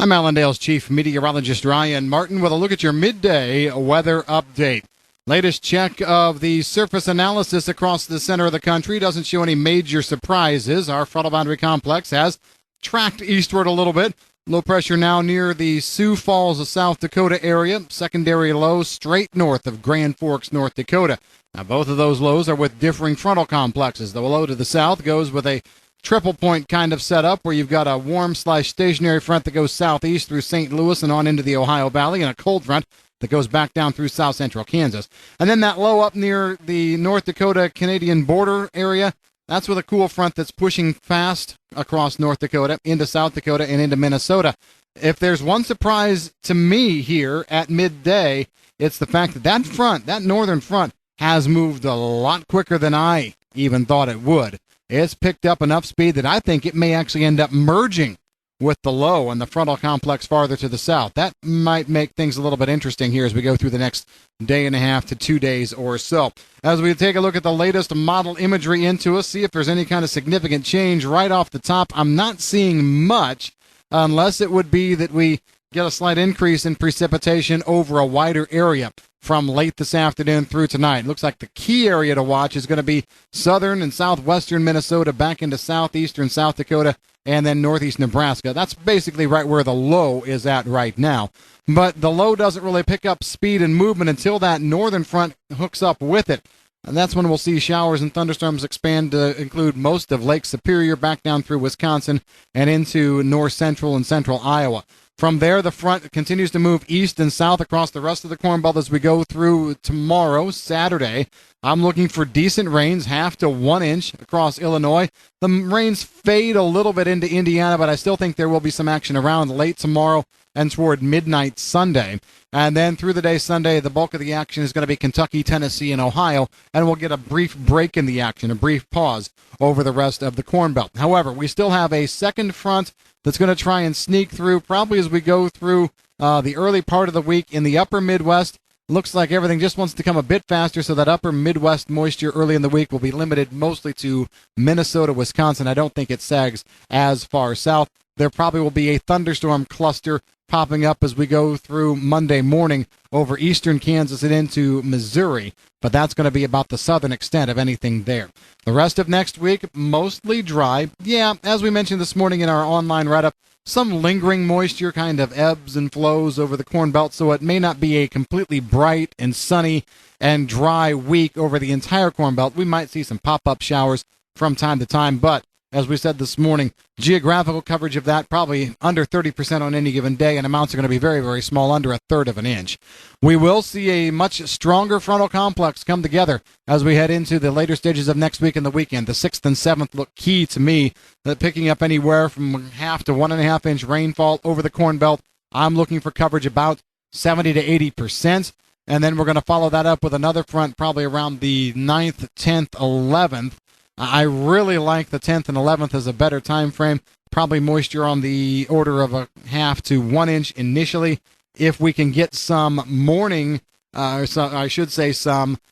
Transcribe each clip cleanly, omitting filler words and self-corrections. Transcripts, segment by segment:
I'm Allendale's Chief Meteorologist Ryan Martin with a look at your midday weather update. Latest check of the surface analysis across the center of the country doesn't show any major surprises. Our frontal boundary complex has tracked eastward a little bit. Low pressure now near the Sioux Falls, South Dakota area. Secondary low straight north of Grand Forks, North Dakota. Now, both of those lows are with differing frontal complexes. The low to the south goes with a triple point kind of setup where you've got a warm/stationary front that goes southeast through St. Louis and on into the Ohio Valley, and a cold front that goes back down through south central Kansas. And then that low up near the North Dakota-Canadian border area, that's with a cool front that's pushing fast across North Dakota, into South Dakota, and into Minnesota. If there's one surprise to me here at midday, it's the fact that that front, that northern front, has moved a lot quicker than I even thought it would. It's picked up enough speed that I think it may actually end up merging with the low and the frontal complex farther to the south. That might make things a little bit interesting here as we go through the next day and a half to 2 days or so. As we take a look at the latest model imagery into us, see if there's any kind of significant change right off the top. I'm not seeing much, unless it would be that we get a slight increase in precipitation over a wider area from late this afternoon through tonight. Looks like the key area to watch is going to be southern and southwestern Minnesota back into southeastern South Dakota and then northeast Nebraska. That's basically right where the low is at right now. But the low doesn't really pick up speed and movement until that northern front hooks up with it. And that's when we'll see showers and thunderstorms expand to include most of Lake Superior back down through Wisconsin and into north central and central Iowa. From there, the front continues to move east and south across the rest of the Corn Belt as we go through tomorrow, Saturday. I'm looking for decent rains, 1/2 to 1 inch across Illinois. The rains fade a little bit into Indiana, but I still think there will be some action around late tomorrow and toward midnight Sunday. And then through the day Sunday, the bulk of the action is going to be Kentucky, Tennessee, and Ohio, and we'll get a brief break in the action, a brief pause over the rest of the Corn Belt. However, we still have a second front that's going to try and sneak through probably as we go through the early part of the week in the upper Midwest. Looks like everything just wants to come a bit faster, so that upper Midwest moisture early in the week will be limited mostly to Minnesota, Wisconsin. I don't think it sags as far south. There probably will be a thunderstorm cluster popping up as we go through Monday morning over eastern Kansas and into Missouri, but that's going to be about the southern extent of anything there. The rest of next week, mostly dry. Yeah, as we mentioned this morning in our online write-up, some lingering moisture kind of ebbs and flows over the Corn Belt, so it may not be a completely bright and sunny and dry week over the entire Corn Belt. We might see some pop-up showers from time to time, but as we said this morning, geographical coverage of that probably under 30% on any given day, and amounts are going to be very, very small, under 1/3 of an inch. We will see a much stronger frontal complex come together as we head into the later stages of next week and the weekend. The 6th and 7th look key to me, that picking up anywhere from 1/2 to 1.5 inch rainfall over the Corn Belt. I'm looking for coverage about 70 to 80%. And then we're going to follow that up with another front probably around the 9th, 10th, 11th. I really like the 10th and 11th as a better time frame. Probably moisture on the order of 1/2 to 1 inch initially. If we can get some morning, some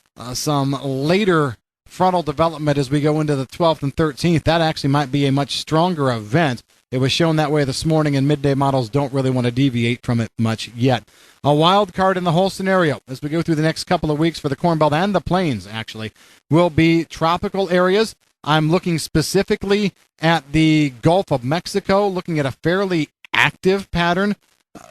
later frontal development as we go into the 12th and 13th, that actually might be a much stronger event. It was shown that way this morning, and midday models don't really want to deviate from it much yet. A wild card in the whole scenario as we go through the next couple of weeks for the Corn Belt and the Plains, actually, will be tropical areas. I'm looking specifically at the Gulf of Mexico, looking at a fairly active pattern.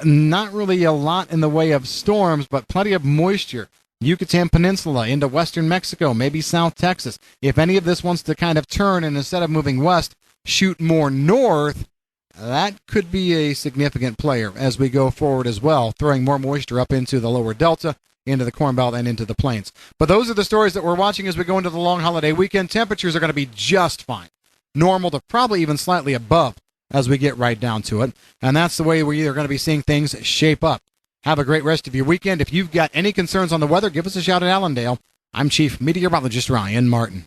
Not really a lot in the way of storms, but plenty of moisture. Yucatan Peninsula into western Mexico, maybe South Texas. If any of this wants to kind of turn and instead of moving west, shoot more north, that could be a significant player as we go forward as well, throwing more moisture up into the lower delta, into the Corn Belt, and into the Plains. But those are the stories that we're watching as we go into the long holiday weekend. Temperatures are going to be just fine. Normal to probably even slightly above as we get right down to it. And that's the way we are going to be seeing things shape up. Have a great rest of your weekend. If you've got any concerns on the weather, give us a shout at Allendale. I'm Chief Meteorologist Ryan Martin.